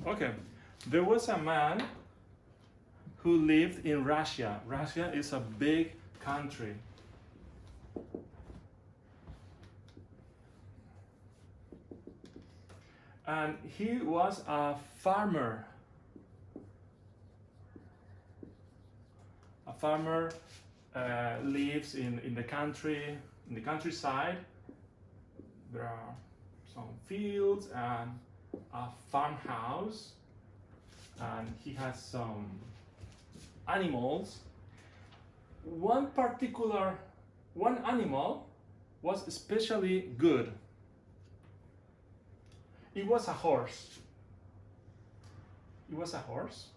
Okay, there was a man who lived in Russia. Russia is a big country. And he was a farmer. A farmer lives in the country, in the countryside. There are some fields and a farmhouse, and he has some animals. One animal was especially good. It was a horse. It was a horse.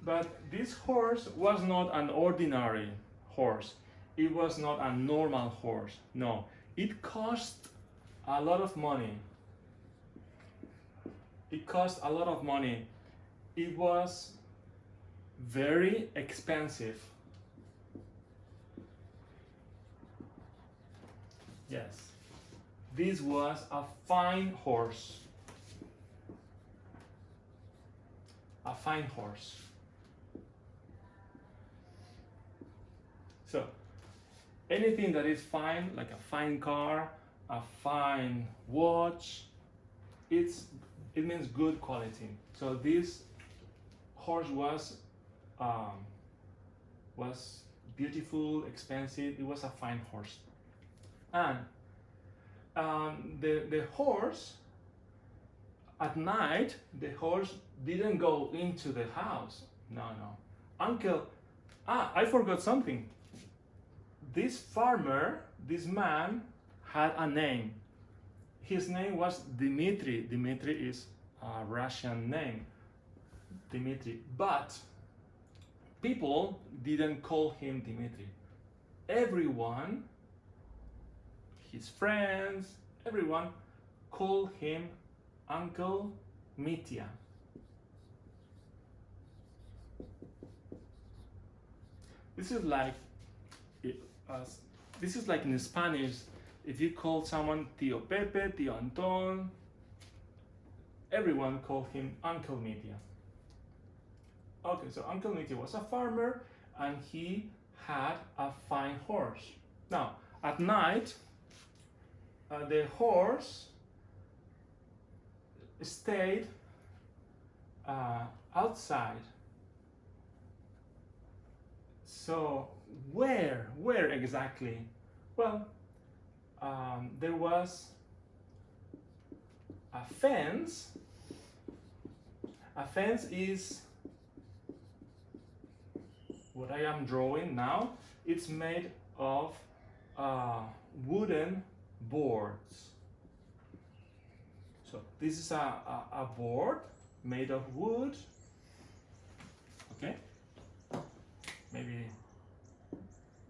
But this horse was not an ordinary horse. It was not a normal horse. No, it cost a lot of money. It cost a lot of money. It was very expensive. Yes, this was a fine horse. A fine horse. So, anything that is fine, like a fine car, a fine watch, it means good quality. So this horse was beautiful, expensive. It was a fine horse, and the horse at night, the horse didn't go into the house. No. I forgot something. This farmer, this man, had a name. His name was Dmitri. Dmitri is a Russian name. Dmitri. But people didn't call him Dmitri. Everyone, his friends, everyone called him Uncle Mitya. This is like in Spanish, if you call someone Tío Pepe, Tío Anton, everyone called him Uncle Mitya. Okay, so Uncle Mitya was a farmer and he had a fine horse. Now, at night, the horse stayed outside. So where exactly? Well, there was a fence. A fence is what I am drawing now. It's made of wooden boards. So this is a board made of wood. Okay, maybe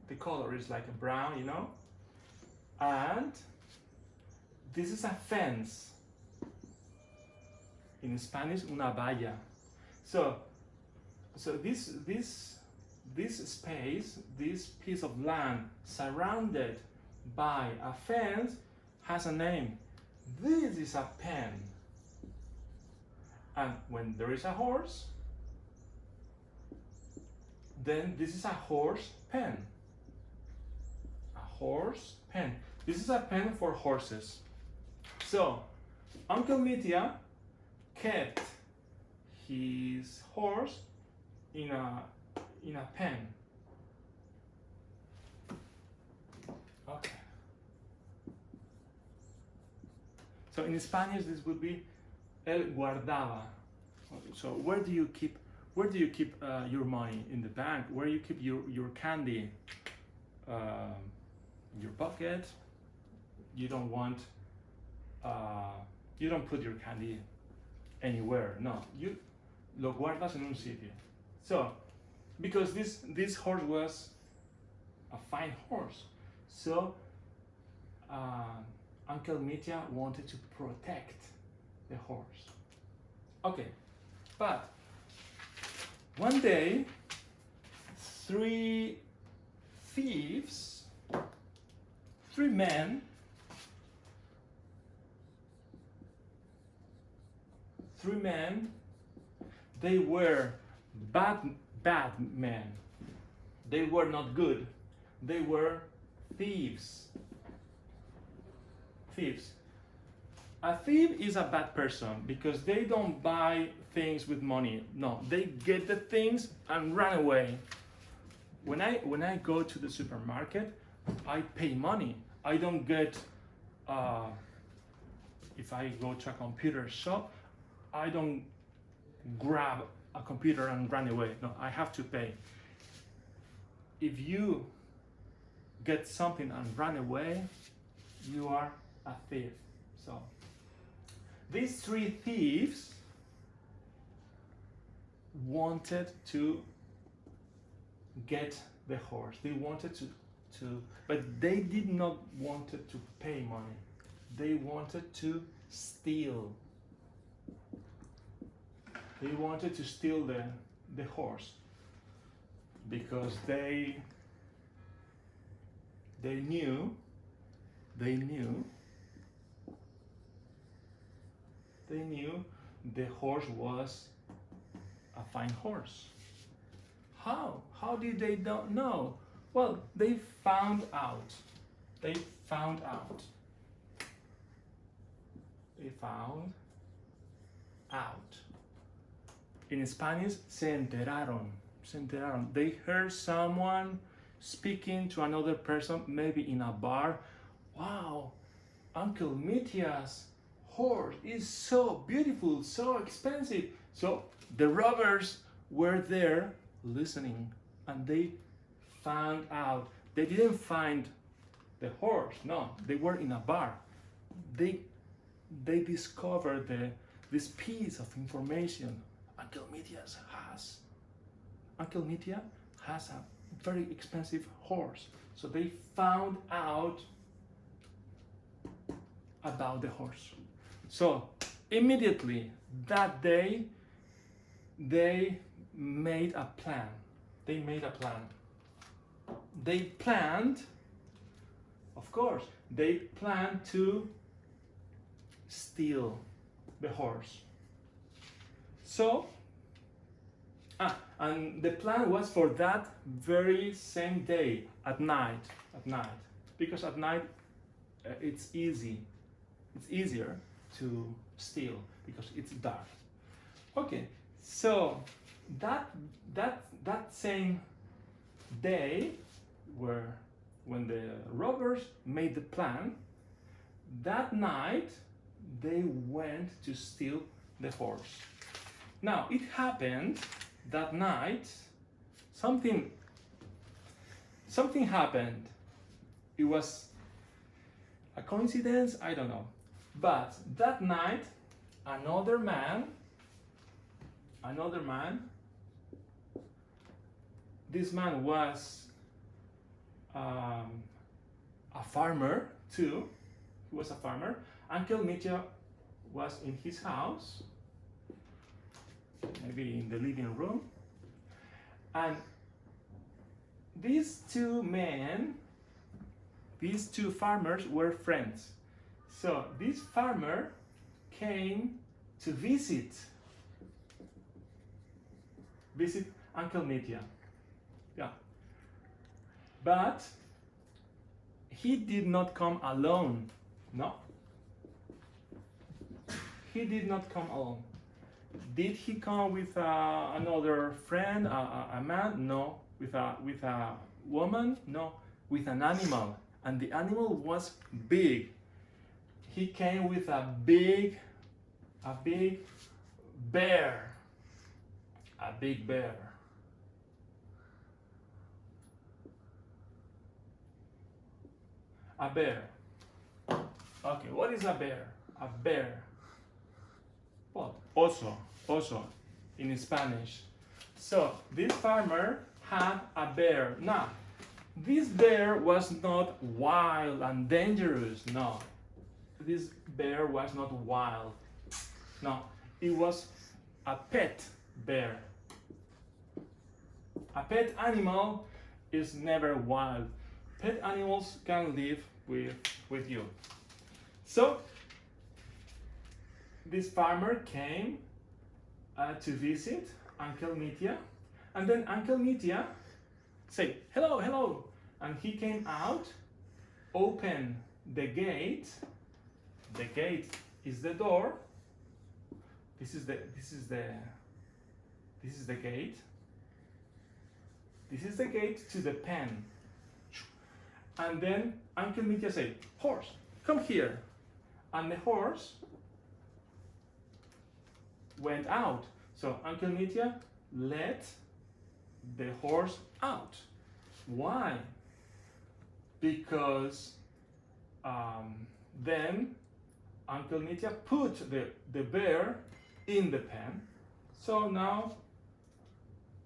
the color is like a brown, you know. And this is a fence. In Spanish, una valla. So this space, this piece of land surrounded by a fence has a name. This is a pen. And when there is a horse, then this is a horse pen. A horse pen. This is a pen for horses. So Uncle Mitya kept his horse in a pen. Okay. So in Spanish this would be él guardaba. So where do you keep your money? In the bank? Where you keep your candy? Your pocket. You don't want you don't put your candy anywhere. No, you lo guardas en un sitio. So because this horse was a fine horse, so Uncle Mitya wanted to protect the horse. Okay, but one day 3 thieves three men they were bad men. They were not good. They were thieves. A thief is a bad person because they don't buy things with money. No, they get the things and run away. When I go to the supermarket, I pay money. I don't get if I go to a computer shop, I don't grab a computer and run away. No, I have to pay. If you get something and run away, you are a thief. So these three thieves wanted to get the horse. They wanted to but they did not wanted to pay money. They wanted to steal. They wanted to steal the horse because they knew the horse was a fine horse. How did they not know? Well, they found out. They found out. In Spanish, se enteraron. They heard someone speaking to another person, maybe in a bar. Wow, Uncle Mitya's horse is so beautiful, so expensive. So the robbers were there listening, and they found out. They didn't find the horse. No, they were in a bar. They discovered this piece of information. Uncle Mitya has a very expensive horse. So they found out about the horse. So immediately that day, they made a plan. They planned, of course, they planned to steal the horse. So, and the plan was for that very same day, at night, because at night it's easier to steal because it's dark. Okay, so that same day, when the robbers made the plan, that night they went to steal the horse. Now it happened that night, something happened. It was a coincidence, I don't know. But that night, another man, this man was a farmer too. He was a farmer. Uncle Mitya was in his house, maybe in the living room. And these two farmers were friends. So this farmer came to visit Uncle Mitya. Yeah. But he did not come alone. No. He did not come alone. Did he come with another friend, a man? No. With a woman? No. With an animal. And the animal was big. He came with a big bear. A big bear. A bear. Okay, what is a bear? A bear. What? Oso in Spanish. So this farmer had a bear. Now, this bear was not wild and dangerous. No, this bear was not wild. No, it was a pet bear. A pet animal is never wild. Pet animals can live with you. So this farmer came to visit Uncle Mitya, and then Uncle Mitya said, "Hello, hello," and he came out, opened the gate. The gate is the door. This is the gate. This is the gate to the pen. And then Uncle Mitya said, "Horse, come here." And the horse went out. So Uncle Mitya let the horse out. Why? Because then Uncle Mitya put the bear in the pen. So now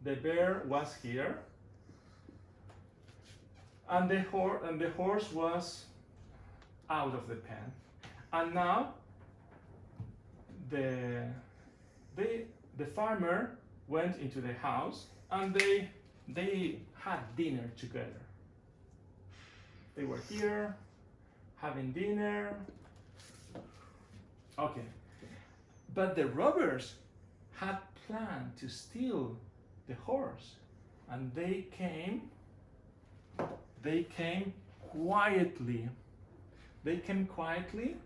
the bear was here, and the horse was out of the pen. And now the farmer went into the house, and they had dinner together. They were here having dinner. Okay. But the robbers had planned to steal the horse, and they came quietly. They came quietly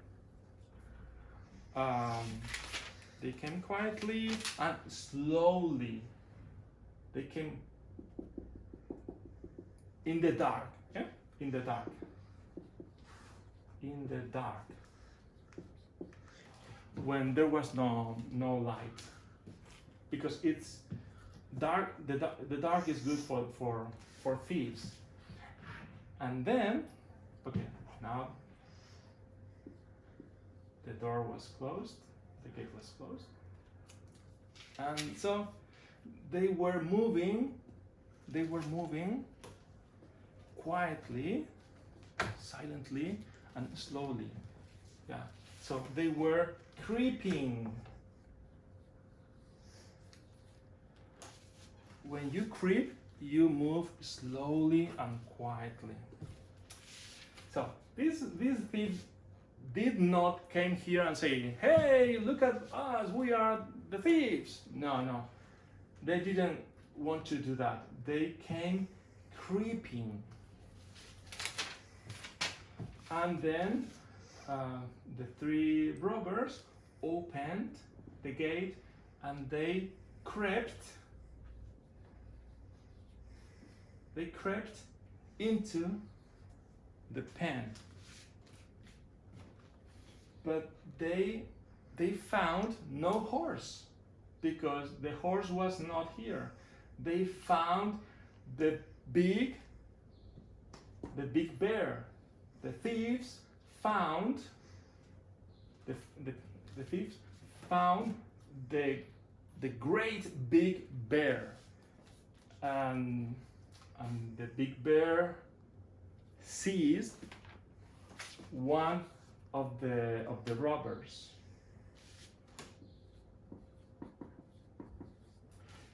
and slowly. They came in the dark. Yeah? In the dark. When there was no light, because it's dark. The dark is good for thieves. And then, okay, now the door was closed, the gate was closed, and so they were moving quietly, silently, and slowly. Yeah. So they were creeping. When you creep, you move slowly and quietly. So these thieves did not came here and say, "Hey, look at us, we are the thieves." No. They didn't want to do that. They came creeping. And then the three robbers opened the gate, and they crept into the pen. But they found no horse, because the horse was not here. They found the big bear. The thieves found the great big bear, and the big bear seized one of the robbers.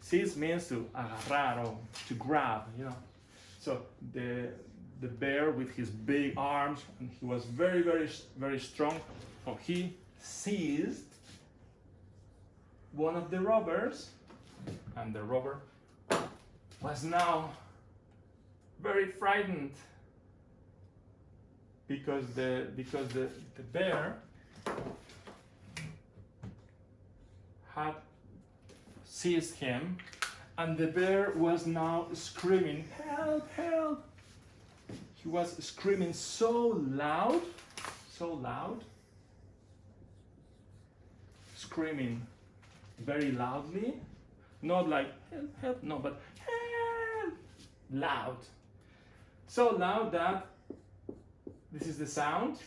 Seize means to agarrar, or to grab, So the bear, with his big arms, and he was very, very, very strong, so he seized one of the robbers, and the robber was now very frightened, because the bear had seized him, and the bear was now screaming, "Help, help!" He was screaming so loud, screaming very loudly, not like "help, help," no, but "help," loud. So loud that this is the sound,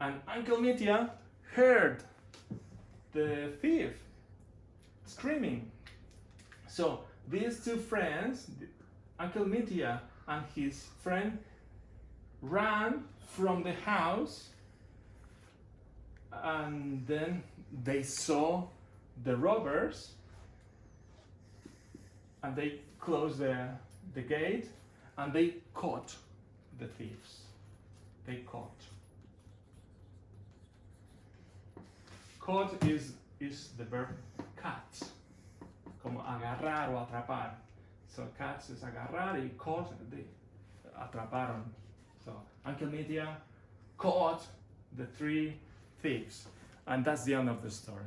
and Uncle Mitya heard the thief screaming. So these two friends, Uncle Mitya and his friend, ran from the house, and then they saw the robbers, and they closed the gate, and they caught the thieves. they caught. Caught is the verb catch, como agarrar o atrapar. So catch is agarrar y caught, they atraparon. So Uncle Media caught the 3 thieves. And that's the end of the story.